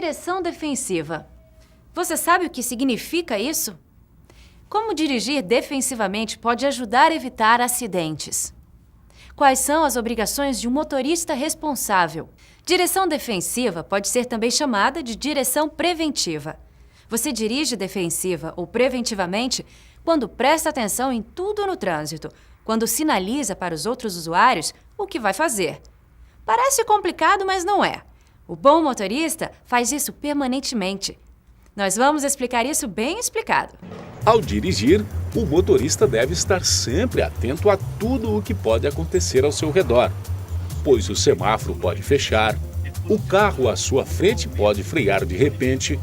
Direção defensiva. Você sabe o que significa isso? Como dirigir defensivamente pode ajudar a evitar acidentes? Quais são as obrigações de um motorista responsável? Direção defensiva pode ser também chamada de direção preventiva. Você dirige defensiva ou preventivamente quando presta atenção em tudo no trânsito, quando sinaliza para os outros usuários o que vai fazer. Parece complicado, mas não é. O bom motorista faz isso permanentemente. Nós vamos explicar isso bem explicado. Ao dirigir, o motorista deve estar sempre atento a tudo o que pode acontecer ao seu redor, pois o semáforo pode fechar, o carro à sua frente pode frear de repente,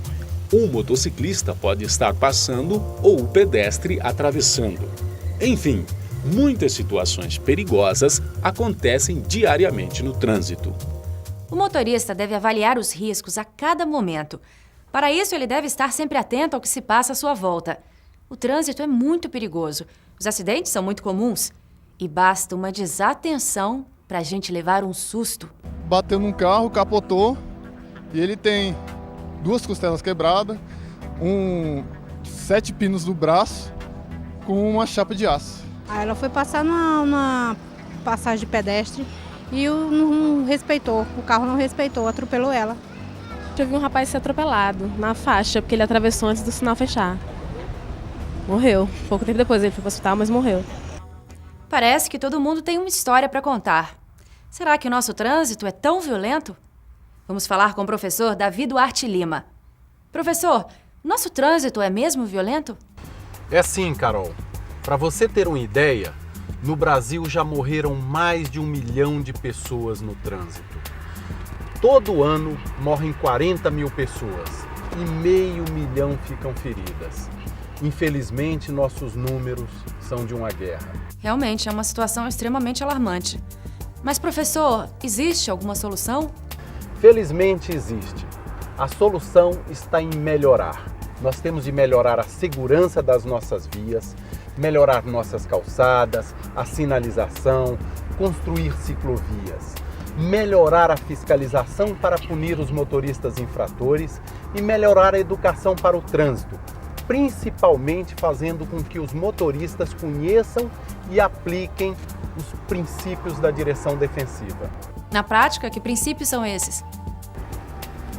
um motociclista pode estar passando ou o pedestre atravessando. Enfim, muitas situações perigosas acontecem diariamente no trânsito. O motorista deve avaliar os riscos a cada momento. Para isso, ele deve estar sempre atento ao que se passa à sua volta. O trânsito é muito perigoso. Os acidentes são muito comuns. E basta uma desatenção para a gente levar um susto. Bateu num carro, capotou e ele tem 2 costelas quebradas, 7 pinos no braço com uma chapa de aço. Aí ela foi passar numa passagem de pedestre e não respeitou, o carro não respeitou, atropelou ela. Eu vi um rapaz ser atropelado na faixa, porque ele atravessou antes do sinal fechar. Morreu. Pouco tempo depois ele foi para o hospital, mas morreu. Parece que todo mundo tem uma história para contar. Será que o nosso trânsito é tão violento? Vamos falar com o professor Davi Duarte Lima. Professor, nosso trânsito é mesmo violento? É sim, Carol. Para você ter uma ideia, no Brasil já morreram mais de 1 milhão de pessoas no trânsito. Todo ano morrem 40 mil pessoas e 500 mil ficam feridas. Infelizmente, nossos números são de uma guerra. Realmente, é uma situação extremamente alarmante. Mas, professor, existe alguma solução? Felizmente existe. A solução está em melhorar. Nós temos de melhorar a segurança das nossas vias, melhorar nossas calçadas, a sinalização, construir ciclovias, melhorar a fiscalização para punir os motoristas infratores e melhorar a educação para o trânsito, principalmente fazendo com que os motoristas conheçam e apliquem os princípios da direção defensiva. Na prática, que princípios são esses?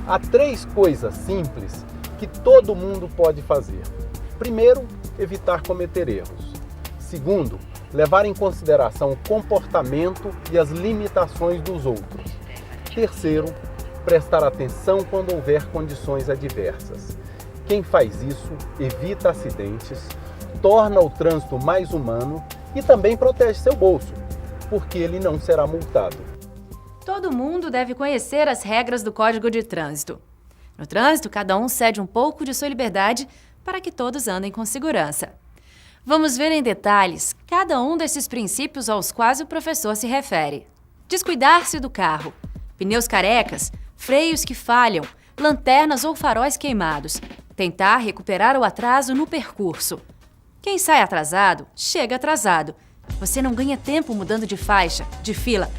Há 3 coisas simples que todo mundo pode fazer. Primeiro, evitar cometer erros. Segundo, levar em consideração o comportamento e as limitações dos outros. Terceiro, prestar atenção quando houver condições adversas. Quem faz isso evita acidentes, torna o trânsito mais humano e também protege seu bolso, porque ele não será multado. Todo mundo deve conhecer as regras do Código de Trânsito. No trânsito, cada um cede um pouco de sua liberdade para que todos andem com segurança. Vamos ver em detalhes cada um desses princípios aos quais o professor se refere. Descuidar-se do carro, pneus carecas, freios que falham, lanternas ou faróis queimados, tentar recuperar o atraso no percurso. Quem sai atrasado, chega atrasado. Você não ganha tempo mudando de faixa, de fila.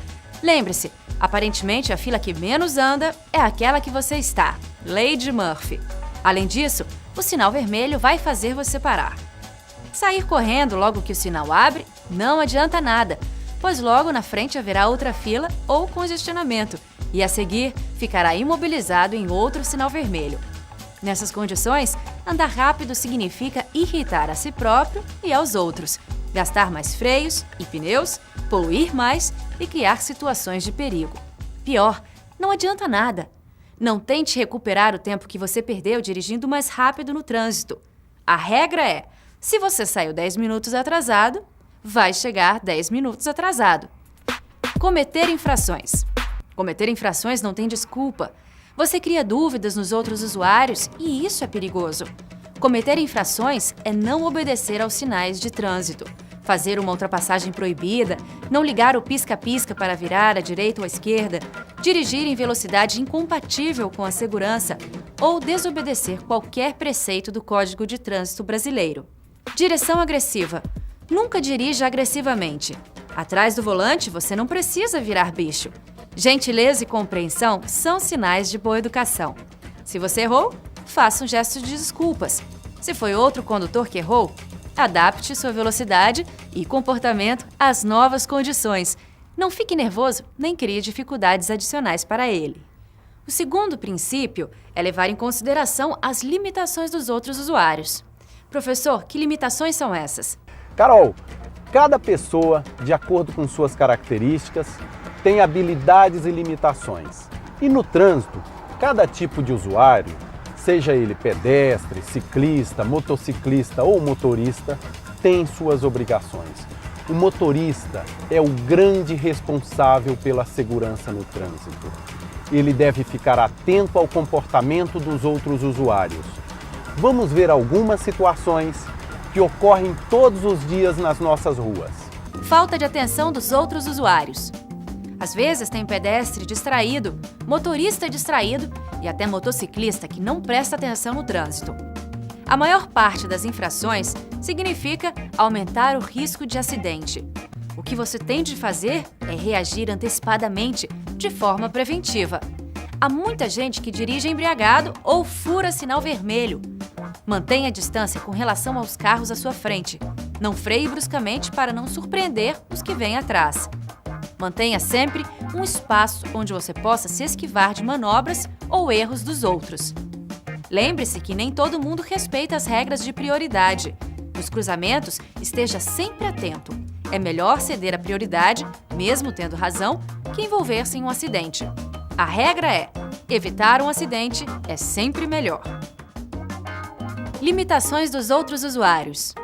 Lembre-se, aparentemente a fila que menos anda é aquela que você está. Lei de Murphy. Além disso, o sinal vermelho vai fazer você parar. Sair correndo logo que o sinal abre não adianta nada, pois logo na frente haverá outra fila ou congestionamento e a seguir ficará imobilizado em outro sinal vermelho. Nessas condições, andar rápido significa irritar a si próprio e aos outros, gastar mais freios e pneus, poluir mais e criar situações de perigo. Pior, não adianta nada. Não tente recuperar o tempo que você perdeu dirigindo mais rápido no trânsito. A regra é, se você saiu 10 minutos atrasado, vai chegar 10 minutos atrasado. Cometer infrações. Cometer infrações não tem desculpa. Você cria dúvidas nos outros usuários e isso é perigoso. Cometer infrações é não obedecer aos sinais de trânsito, fazer uma ultrapassagem proibida, não ligar o pisca-pisca para virar à direita ou à esquerda, dirigir em velocidade incompatível com a segurança ou desobedecer qualquer preceito do Código de Trânsito brasileiro. Direção agressiva. Nunca dirija agressivamente. Atrás do volante, você não precisa virar bicho. Gentileza e compreensão são sinais de boa educação. Se você errou, faça um gesto de desculpas. Se foi outro condutor que errou, adapte sua velocidade e comportamento às novas condições. Não fique nervoso nem crie dificuldades adicionais para ele. O segundo princípio é levar em consideração as limitações dos outros usuários. Professor, que limitações são essas? Carol, cada pessoa, de acordo com suas características, tem habilidades e limitações. E no trânsito, cada tipo de usuário, seja ele pedestre, ciclista, motociclista ou motorista, tem suas obrigações. O motorista é o grande responsável pela segurança no trânsito. Ele deve ficar atento ao comportamento dos outros usuários. Vamos ver algumas situações que ocorrem todos os dias nas nossas ruas. Falta de atenção dos outros usuários. Às vezes tem pedestre distraído, motorista distraído e até motociclista que não presta atenção no trânsito. A maior parte das infrações significa aumentar o risco de acidente. O que você tem de fazer é reagir antecipadamente, de forma preventiva. Há muita gente que dirige embriagado ou fura sinal vermelho. Mantenha a distância com relação aos carros à sua frente. Não freie bruscamente para não surpreender os que vêm atrás. Mantenha sempre um espaço onde você possa se esquivar de manobras ou erros dos outros. Lembre-se que nem todo mundo respeita as regras de prioridade. Nos cruzamentos, esteja sempre atento. É melhor ceder a prioridade, mesmo tendo razão, que envolver-se em um acidente. A regra é: evitar um acidente é sempre melhor. Limitações dos outros usuários.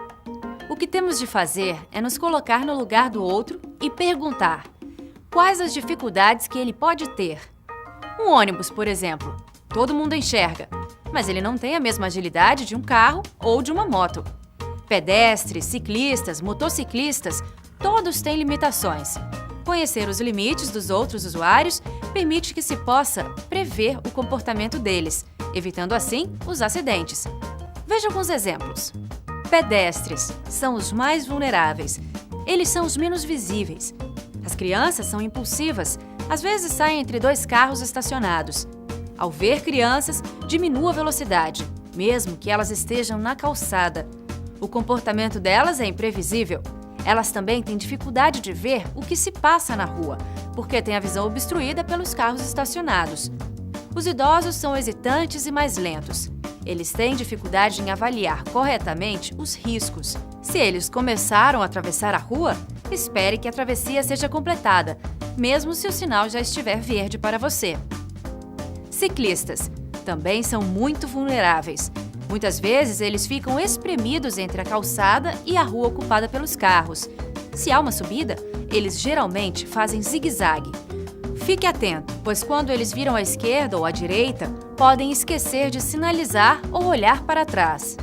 O que temos de fazer é nos colocar no lugar do outro e perguntar: quais as dificuldades que ele pode ter? Um ônibus, por exemplo, todo mundo enxerga, mas ele não tem a mesma agilidade de um carro ou de uma moto. Pedestres, ciclistas, motociclistas, todos têm limitações. Conhecer os limites dos outros usuários permite que se possa prever o comportamento deles, evitando assim os acidentes. Veja alguns exemplos. Pedestres são os mais vulneráveis. Eles são os menos visíveis. As crianças são impulsivas, às vezes saem entre dois carros estacionados. Ao ver crianças, diminua a velocidade, mesmo que elas estejam na calçada. O comportamento delas é imprevisível. Elas também têm dificuldade de ver o que se passa na rua, porque têm a visão obstruída pelos carros estacionados. Os idosos são hesitantes e mais lentos. Eles têm dificuldade em avaliar corretamente os riscos. Se eles começaram a atravessar a rua, espere que a travessia seja completada, mesmo se o sinal já estiver verde para você. Ciclistas também são muito vulneráveis. Muitas vezes eles ficam espremidos entre a calçada e a rua ocupada pelos carros. Se há uma subida, eles geralmente fazem zigue-zague. Fique atento, pois quando eles viram à esquerda ou à direita, podem esquecer de sinalizar ou olhar para trás.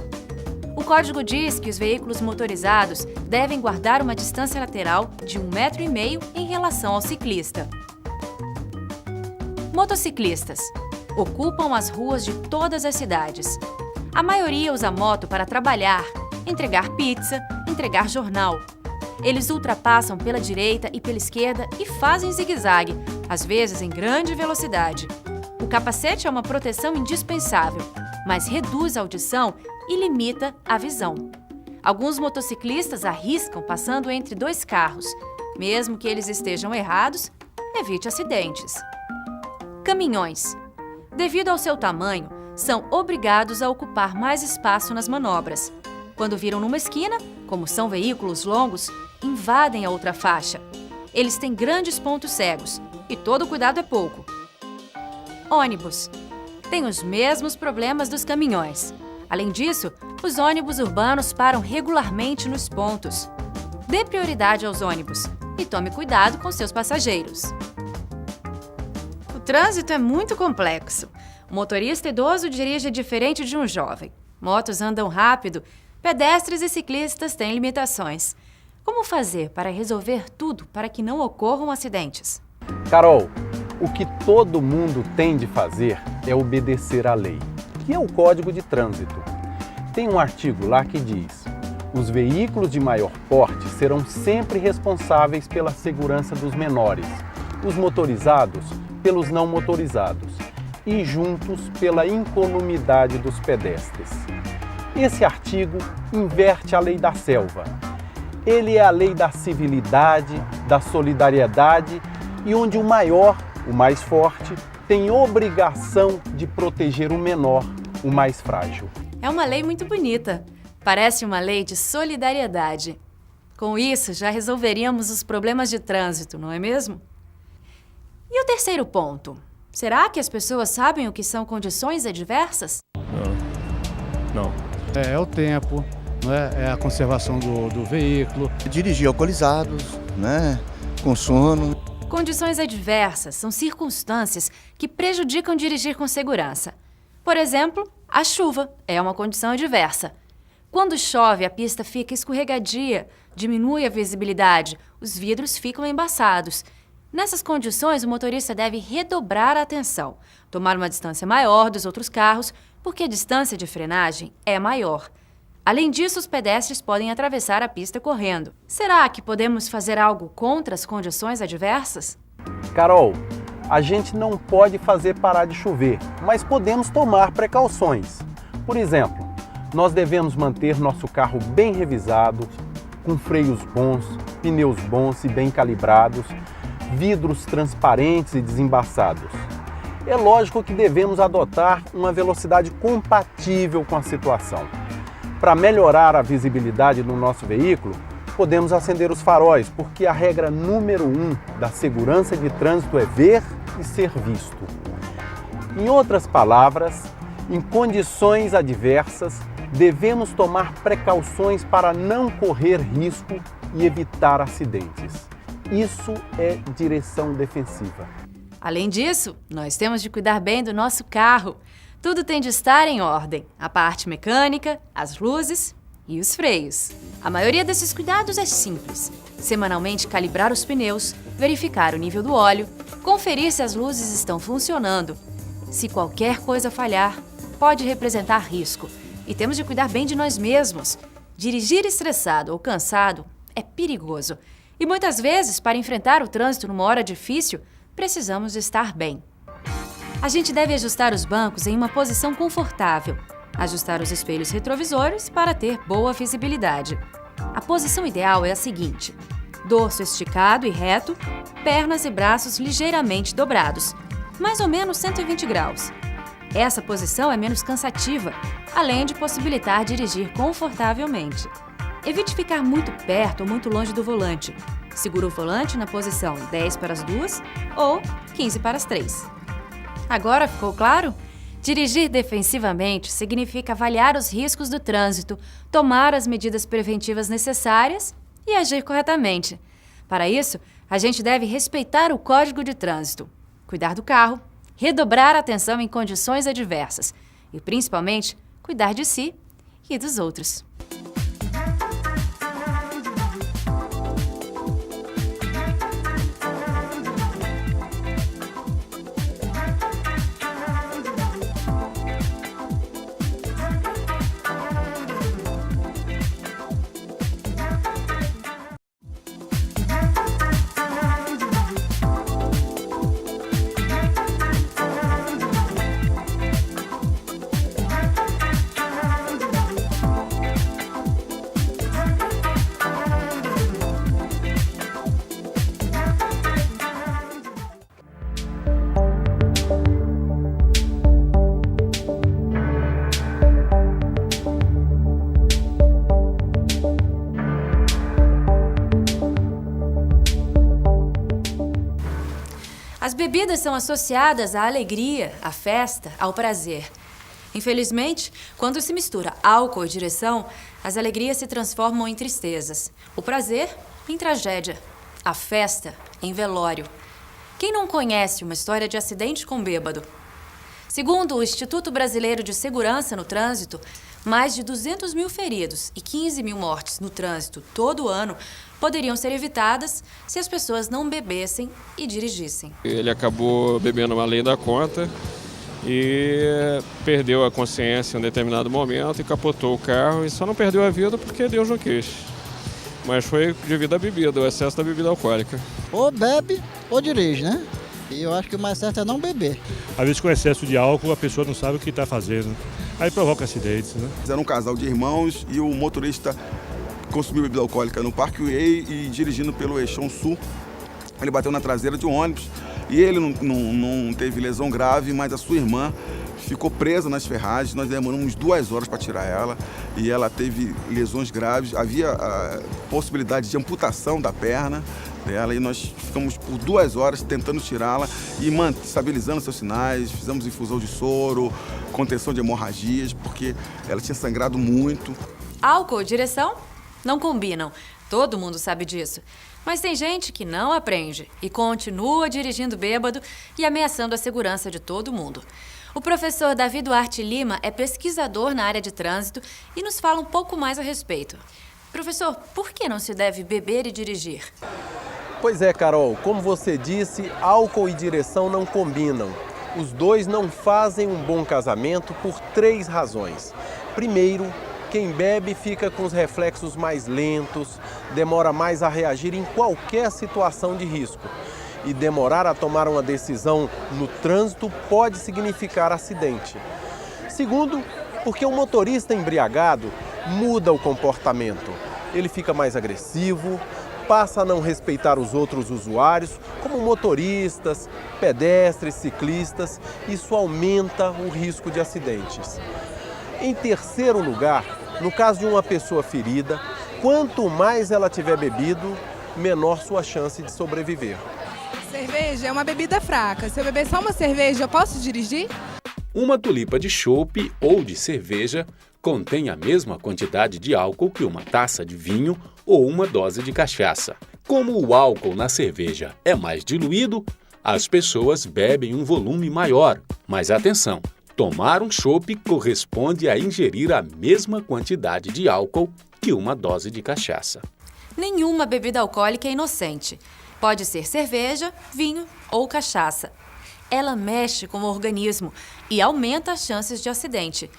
O código diz que os veículos motorizados devem guardar uma distância lateral de 1,5 m em relação ao ciclista. Motociclistas ocupam as ruas de todas as cidades. A maioria usa moto para trabalhar, entregar pizza, entregar jornal. Eles ultrapassam pela direita e pela esquerda e fazem zigue-zague, às vezes em grande velocidade. O capacete é uma proteção indispensável, mas reduz a audição e limita a visão. Alguns motociclistas arriscam passando entre dois carros. Mesmo que eles estejam errados, evite acidentes. Caminhões. Devido ao seu tamanho, são obrigados a ocupar mais espaço nas manobras. Quando viram numa esquina, como são veículos longos, invadem a outra faixa. Eles têm grandes pontos cegos e todo cuidado é pouco. Ônibus. Tem os mesmos problemas dos caminhões. Além disso, os ônibus urbanos param regularmente nos pontos. Dê prioridade aos ônibus e tome cuidado com seus passageiros. O trânsito é muito complexo. O motorista idoso dirige diferente de um jovem. Motos andam rápido, pedestres e ciclistas têm limitações. Como fazer para resolver tudo para que não ocorram acidentes? Carol, o que todo mundo tem de fazer é obedecer à lei, que é o Código de Trânsito. Tem um artigo lá que diz: os veículos de maior porte serão sempre responsáveis pela segurança dos menores, os motorizados pelos não motorizados. e juntos pela incolumidade dos pedestres. Esse artigo inverte a lei da selva. Ele é a lei da civilidade, da solidariedade e onde o maior, o mais forte, tem obrigação de proteger o menor, o mais frágil. É uma lei muito bonita. Parece uma lei de solidariedade. Com isso, já resolveríamos os problemas de trânsito, não é mesmo? E o terceiro ponto? Será que as pessoas sabem o que são condições adversas? Não. É o tempo, é a conservação do veículo. Dirigir alcoolizados, com sono. Condições adversas são circunstâncias que prejudicam dirigir com segurança. Por exemplo, a chuva é uma condição adversa. Quando chove, a pista fica escorregadia, diminui a visibilidade, os vidros ficam embaçados. Nessas condições, o motorista deve redobrar a atenção, tomar uma distância maior dos outros carros, porque a distância de frenagem é maior. Além disso, os pedestres podem atravessar a pista correndo. Será que podemos fazer algo contra as condições adversas? Carol, a gente não pode fazer parar de chover, mas podemos tomar precauções. Por exemplo, nós devemos manter nosso carro bem revisado, com freios bons, pneus bons e bem calibrados, vidros transparentes e desembaçados. É lógico que devemos adotar uma velocidade compatível com a situação. Para melhorar a visibilidade do nosso veículo, podemos acender os faróis, porque a regra número 1 da segurança de trânsito é ver e ser visto. Em outras palavras, em condições adversas, devemos tomar precauções para não correr risco e evitar acidentes. Isso é direção defensiva. Além disso, nós temos de cuidar bem do nosso carro. Tudo tem de estar em ordem. A parte mecânica, as luzes e os freios. A maioria desses cuidados é simples. Semanalmente calibrar os pneus, verificar o nível do óleo, conferir se as luzes estão funcionando. Se qualquer coisa falhar, pode representar risco. E temos de cuidar bem de nós mesmos. Dirigir estressado ou cansado é perigoso. E muitas vezes, para enfrentar o trânsito numa hora difícil, precisamos estar bem. A gente deve ajustar os bancos em uma posição confortável, ajustar os espelhos retrovisores para ter boa visibilidade. A posição ideal é a seguinte: dorso esticado e reto, pernas e braços ligeiramente dobrados, mais ou menos 120 graus. Essa posição é menos cansativa, além de possibilitar dirigir confortavelmente. Evite ficar muito perto ou muito longe do volante. Segura o volante na posição 10 para as 2 ou 15 para as 3. Agora ficou claro? Dirigir defensivamente significa avaliar os riscos do trânsito, tomar as medidas preventivas necessárias e agir corretamente. Para isso, a gente deve respeitar o Código de Trânsito, cuidar do carro, redobrar a atenção em condições adversas e, principalmente, cuidar de si e dos outros. As bebidas são associadas à alegria, à festa, ao prazer. Infelizmente, quando se mistura álcool e direção, as alegrias se transformam em tristezas. O prazer, em tragédia. A festa, em velório. Quem não conhece uma história de acidente com bêbado? Segundo o Instituto Brasileiro de Segurança no Trânsito, mais de 200 mil feridos e 15 mil mortes no trânsito todo ano poderiam ser evitadas se as pessoas não bebessem e dirigissem. Ele acabou bebendo além da conta e perdeu a consciência em um determinado momento e capotou o carro e só não perdeu a vida porque Deus não quis. Mas foi devido à bebida, o excesso da bebida alcoólica. Ou bebe ou dirige, né? E eu acho que o mais certo é não beber. Às vezes com excesso de álcool a pessoa não sabe o que está fazendo. Aí provoca acidentes, né? Era um casal de irmãos e o motorista consumiu bebida alcoólica no Parque Way e dirigindo pelo Eixão Sul. Ele bateu na traseira de um ônibus e ele não teve lesão grave, mas a sua irmã ficou presa nas ferragens. Nós demoramos 2 horas para tirar ela e ela teve lesões graves. Havia a possibilidade de amputação da perna dela e nós ficamos por 2 horas tentando tirá-la e estabilizando seus sinais. Fizemos infusão de soro, contenção de hemorragias, porque ela tinha sangrado muito. Álcool e direção não combinam. Todo mundo sabe disso. Mas tem gente que não aprende e continua dirigindo bêbado e ameaçando a segurança de todo mundo. O professor Davi Duarte Lima é pesquisador na área de trânsito e nos fala um pouco mais a respeito. Professor, por que não se deve beber e dirigir? Pois é, Carol, como você disse, álcool e direção não combinam. Os dois não fazem um bom casamento por 3 razões. Primeiro, quem bebe fica com os reflexos mais lentos, demora mais a reagir em qualquer situação de risco. E demorar a tomar uma decisão no trânsito pode significar acidente. Segundo, porque o motorista embriagado muda o comportamento. Ele fica mais agressivo, passa a não respeitar os outros usuários, como motoristas, pedestres, ciclistas. Isso aumenta o risco de acidentes. Em terceiro lugar, no caso de uma pessoa ferida, quanto mais ela tiver bebido, menor sua chance de sobreviver. Cerveja é uma bebida fraca. Se eu beber só uma cerveja, eu posso dirigir? Uma tulipa de chope ou de cerveja contém a mesma quantidade de álcool que uma taça de vinho ou uma dose de cachaça. Como o álcool na cerveja é mais diluído, as pessoas bebem um volume maior. Mas atenção, tomar um chope corresponde a ingerir a mesma quantidade de álcool que uma dose de cachaça. Nenhuma bebida alcoólica é inocente. Pode ser cerveja, vinho ou cachaça. Ela mexe com o organismo e aumenta as chances de acidente.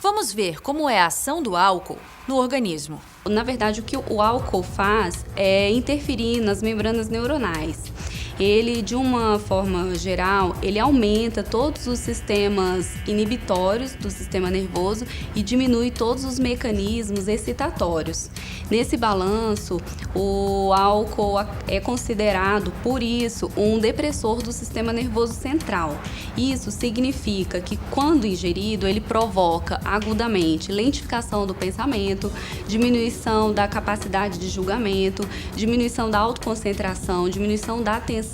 Vamos ver como é a ação do álcool no organismo. Na verdade, o que o álcool faz é interferir nas membranas neuronais. Ele, de uma forma geral, ele aumenta todos os sistemas inibitórios do sistema nervoso e diminui todos os mecanismos excitatórios. Nesse balanço, o álcool é considerado, por isso, um depressor do sistema nervoso central. Isso significa que, quando ingerido, ele provoca agudamente lentificação do pensamento, diminuição da capacidade de julgamento, diminuição da autoconcentração, diminuição da atenção,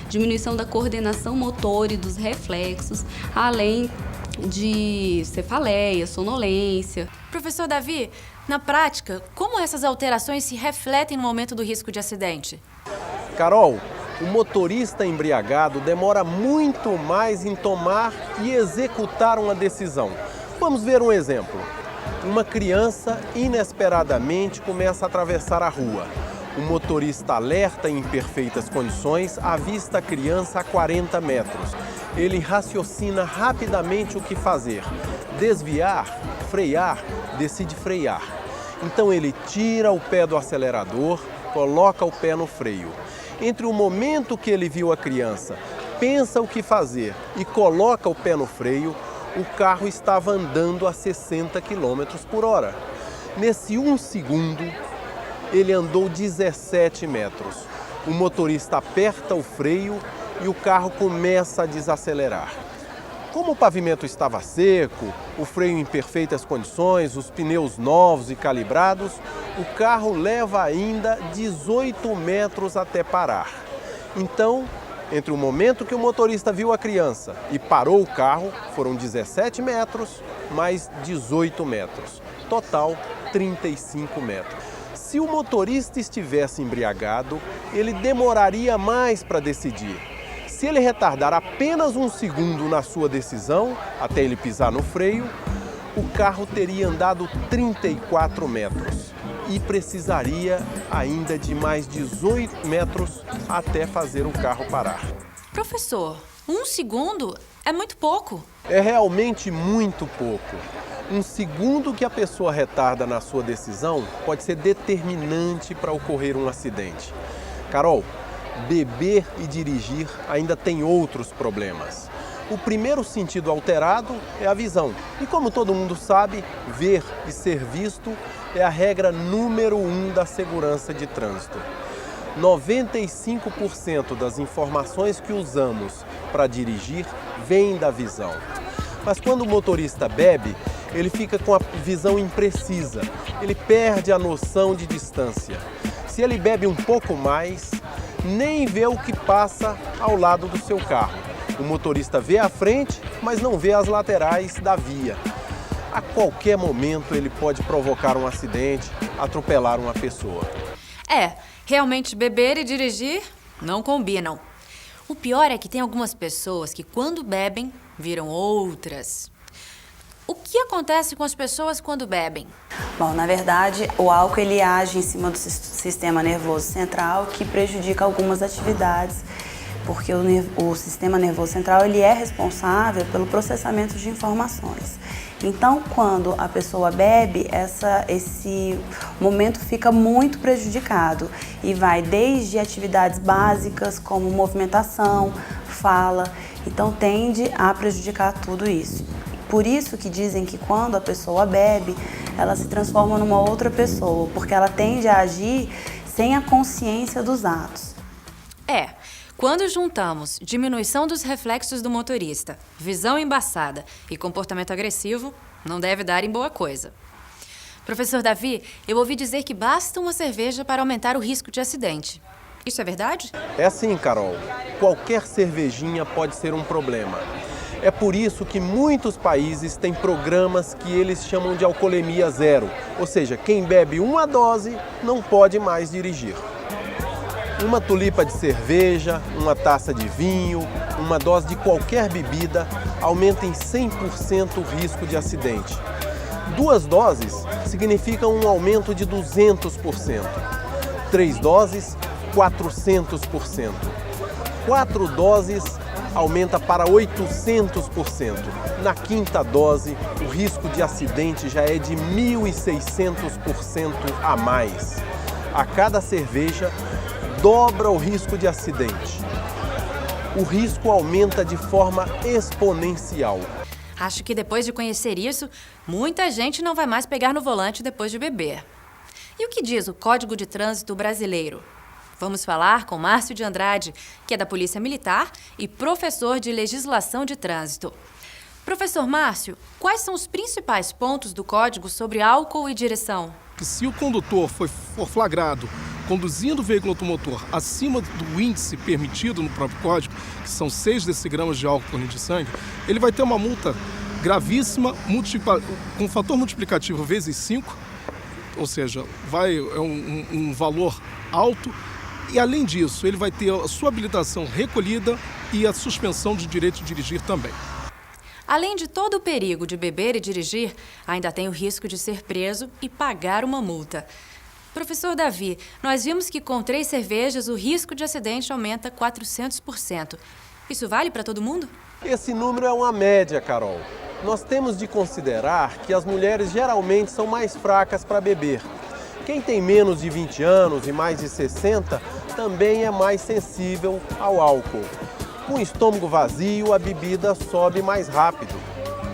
diminuição da coordenação motor e dos reflexos, além de cefaleia, sonolência. Professor Davi, na prática, como essas alterações se refletem no aumento do risco de acidente? Carol, o motorista embriagado demora muito mais em tomar e executar uma decisão. Vamos ver um exemplo. Uma criança inesperadamente começa a atravessar a rua. O motorista alerta em perfeitas condições, avista a criança a 40 metros. Ele raciocina rapidamente o que fazer. Desviar, frear, decide frear. Então ele tira o pé do acelerador, coloca o pé no freio. Entre o momento que ele viu a criança, pensa o que fazer e coloca o pé no freio, o carro estava andando a 60 km por hora. Nesse 1 segundo, ele andou 17 metros. O motorista aperta o freio e o carro começa a desacelerar. Como o pavimento estava seco, o freio em perfeitas condições, os pneus novos e calibrados, o carro leva ainda 18 metros até parar. Então, entre o momento que o motorista viu a criança e parou o carro, foram 17 metros mais 18 metros. Total, 35 metros. Se o motorista estivesse embriagado, ele demoraria mais para decidir. Se ele retardar apenas 1 segundo na sua decisão, até ele pisar no freio, o carro teria andado 34 metros e precisaria ainda de mais 18 metros até fazer o carro parar. Professor, 1 segundo é muito pouco. É realmente muito pouco. 1 segundo que a pessoa retarda na sua decisão pode ser determinante para ocorrer um acidente. Carol, beber e dirigir ainda tem outros problemas. O primeiro sentido alterado é a visão. E como todo mundo sabe, ver e ser visto é a regra número 1 da segurança de trânsito. 95% das informações que usamos para dirigir vêm da visão. Mas quando o motorista bebe, ele fica com a visão imprecisa, ele perde a noção de distância. Se ele bebe um pouco mais, nem vê o que passa ao lado do seu carro. O motorista vê a frente, mas não vê as laterais da via. A qualquer momento ele pode provocar um acidente, atropelar uma pessoa. Realmente beber e dirigir não combinam. O pior é que tem algumas pessoas que quando bebem, viram outras. O que acontece com as pessoas quando bebem? Bom, na verdade, o álcool ele age em cima do sistema nervoso central, que prejudica algumas atividades, porque o sistema nervoso central ele é responsável pelo processamento de informações. Então, quando a pessoa bebe, esse momento fica muito prejudicado e vai desde atividades básicas como movimentação, fala, então tende a prejudicar tudo isso. Por isso que dizem que quando a pessoa bebe, ela se transforma numa outra pessoa, porque ela tende a agir sem a consciência dos atos. Quando juntamos diminuição dos reflexos do motorista, visão embaçada e comportamento agressivo, não deve dar em boa coisa. Professor Davi, eu ouvi dizer que basta uma cerveja para aumentar o risco de acidente. Isso é verdade? É sim, Carol. Qualquer cervejinha pode ser um problema. É por isso que muitos países têm programas que eles chamam de alcoolemia zero. Ou seja, quem bebe uma dose não pode mais dirigir. Uma tulipa de cerveja, uma taça de vinho, uma dose de qualquer bebida aumenta em 100% o risco de acidente. 2 doses significam um aumento de 200%. 3 doses, 400%. 4 doses aumenta para 800%. Na 5ª dose, o risco de acidente já é de 1.600% a mais. A cada cerveja, dobra o risco de acidente. O risco aumenta de forma exponencial. Acho que depois de conhecer isso, muita gente não vai mais pegar no volante depois de beber. E o que diz o Código de Trânsito Brasileiro? Vamos falar com Márcio de Andrade, que é da Polícia Militar e professor de Legislação de Trânsito. Professor Márcio, quais são os principais pontos do Código sobre álcool e direção? Se o condutor for flagrado conduzindo o veículo automotor acima do índice permitido no próprio código, que são 6 decigramas de álcool por litro de sangue, ele vai ter uma multa gravíssima, com fator multiplicativo vezes 5, ou seja, é um valor alto, e além disso, ele vai ter a sua habilitação recolhida e a suspensão de direito de dirigir também. Além de todo o perigo de beber e dirigir, ainda tem o risco de ser preso e pagar uma multa. Professor Davi, nós vimos que com 3 cervejas o risco de acidente aumenta 400%. Isso vale para todo mundo? Esse número é uma média, Carol. Nós temos de considerar que as mulheres geralmente são mais fracas para beber. Quem tem menos de 20 anos e mais de 60 também é mais sensível ao álcool. Com o estômago vazio, a bebida sobe mais rápido.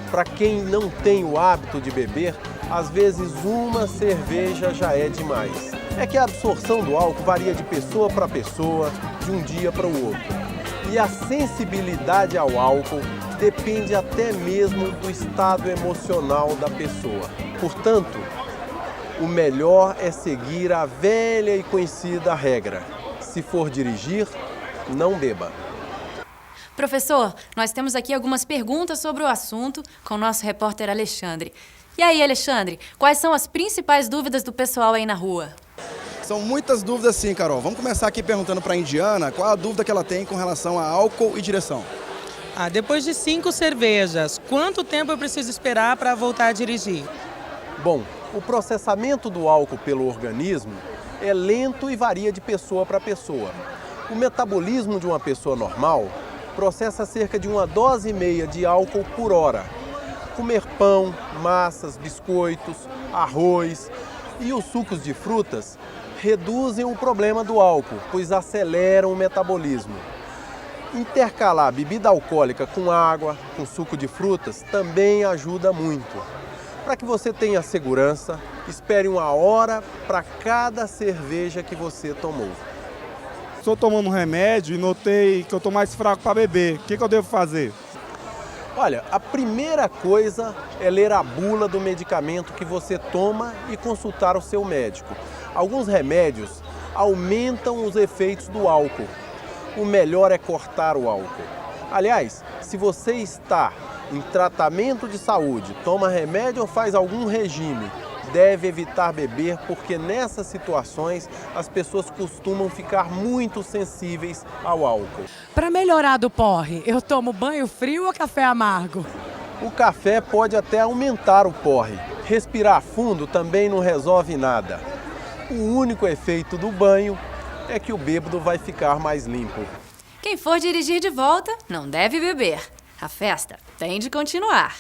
Para quem não tem o hábito de beber, às vezes uma cerveja já é demais. É que a absorção do álcool varia de pessoa para pessoa, de um dia para o outro. E a sensibilidade ao álcool depende até mesmo do estado emocional da pessoa. Portanto, o melhor é seguir a velha e conhecida regra: se for dirigir, não beba. Professor, nós temos aqui algumas perguntas sobre o assunto com o nosso repórter Alexandre. E aí, Alexandre, quais são as principais dúvidas do pessoal aí na rua? São muitas dúvidas sim, Carol. Vamos começar aqui perguntando para a Indiana qual a dúvida que ela tem com relação a álcool e direção. Depois de 5 cervejas, quanto tempo eu preciso esperar para voltar a dirigir? Bom, o processamento do álcool pelo organismo é lento e varia de pessoa para pessoa. O metabolismo de uma pessoa normal processa cerca de 1,5 dose de álcool por hora. Comer pão, massas, biscoitos, arroz e os sucos de frutas reduzem o problema do álcool, pois aceleram o metabolismo. Intercalar bebida alcoólica com água, com suco de frutas, também ajuda muito. Para que você tenha segurança, espere 1 hora para cada cerveja que você tomou. Estou tomando um remédio e notei que eu estou mais fraco para beber. O que eu devo fazer? Olha, a primeira coisa é ler a bula do medicamento que você toma e consultar o seu médico. Alguns remédios aumentam os efeitos do álcool. O melhor é cortar o álcool. Aliás, se você está em tratamento de saúde, toma remédio ou faz algum regime, deve evitar beber, porque nessas situações as pessoas costumam ficar muito sensíveis ao álcool. Para melhorar do porre, eu tomo banho frio ou café amargo? O café pode até aumentar o porre. Respirar fundo também não resolve nada. O único efeito do banho é que o bêbado vai ficar mais limpo. Quem for dirigir de volta não deve beber. A festa tem de continuar.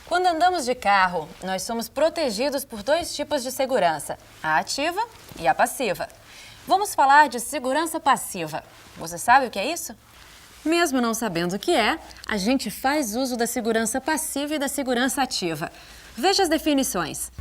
Quando andamos de carro, nós somos protegidos por 2 tipos de segurança, a ativa e a passiva. Vamos falar de segurança passiva. Você sabe o que é isso? Mesmo não sabendo o que é, a gente faz uso da segurança passiva e da segurança ativa. Veja as definições.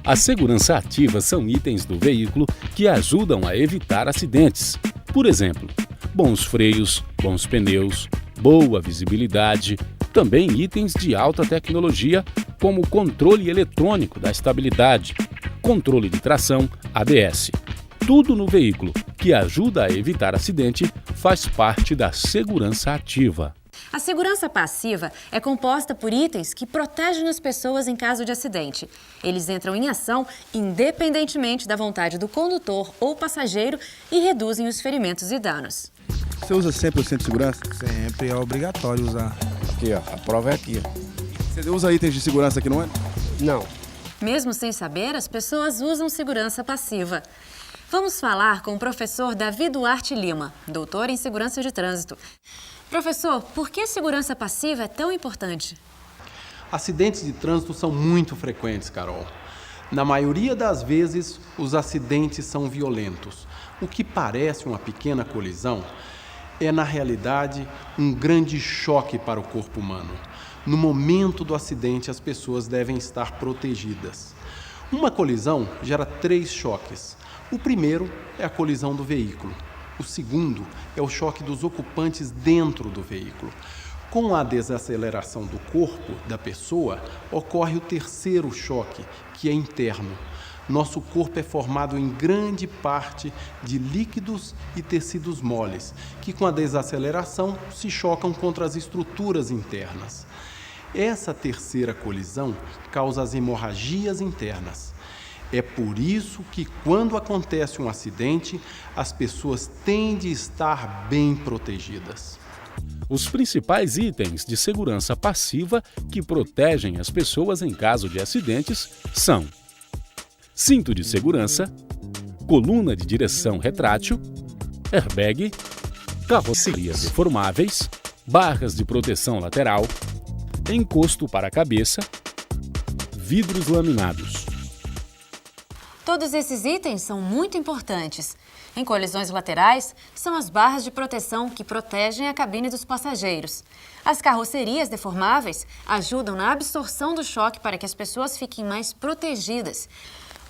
A segurança ativa são itens do veículo que ajudam a evitar acidentes. Por exemplo, bons freios, bons pneus, boa visibilidade, também itens de alta tecnologia, como controle eletrônico da estabilidade, controle de tração, ABS. Tudo no veículo que ajuda a evitar acidente faz parte da segurança ativa. A segurança passiva é composta por itens que protegem as pessoas em caso de acidente. Eles entram em ação independentemente da vontade do condutor ou passageiro e reduzem os ferimentos e danos. Você usa sempre o cinto de segurança? Sempre é obrigatório usar. Aqui, ó, a prova é aqui. Você usa itens de segurança aqui, não é? Não. Mesmo sem saber, as pessoas usam segurança passiva. Vamos falar com o professor Davi Duarte Lima, doutor em segurança de trânsito. Professor, por que a segurança passiva é tão importante? Acidentes de trânsito são muito frequentes, Carol. Na maioria das vezes, os acidentes são violentos. O que parece uma pequena colisão é, na realidade, um grande choque para o corpo humano. No momento do acidente, as pessoas devem estar protegidas. Uma colisão gera 3 choques. O primeiro é a colisão do veículo. O segundo é o choque dos ocupantes dentro do veículo. Com a desaceleração do corpo da pessoa, ocorre o terceiro choque, que é interno. Nosso corpo é formado em grande parte de líquidos e tecidos moles, que com a desaceleração se chocam contra as estruturas internas. Essa terceira colisão causa as hemorragias internas. É por isso que, quando acontece um acidente, as pessoas têm de estar bem protegidas. Os principais itens de segurança passiva que protegem as pessoas em caso de acidentes são: cinto de segurança, coluna de direção retrátil, airbag, carrocerias deformáveis, barras de proteção lateral, encosto para a cabeça, vidros laminados. Todos esses itens são muito importantes. Em colisões laterais, são as barras de proteção que protegem a cabine dos passageiros. As carrocerias deformáveis ajudam na absorção do choque para que as pessoas fiquem mais protegidas.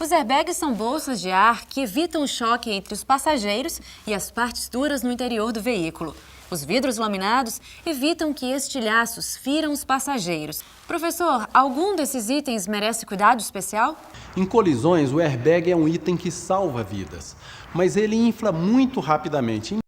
Os airbags são bolsas de ar que evitam o choque entre os passageiros e as partes duras no interior do veículo. Os vidros laminados evitam que estilhaços firam os passageiros. Professor, algum desses itens merece cuidado especial? Em colisões, o airbag é um item que salva vidas, mas ele infla muito rapidamente.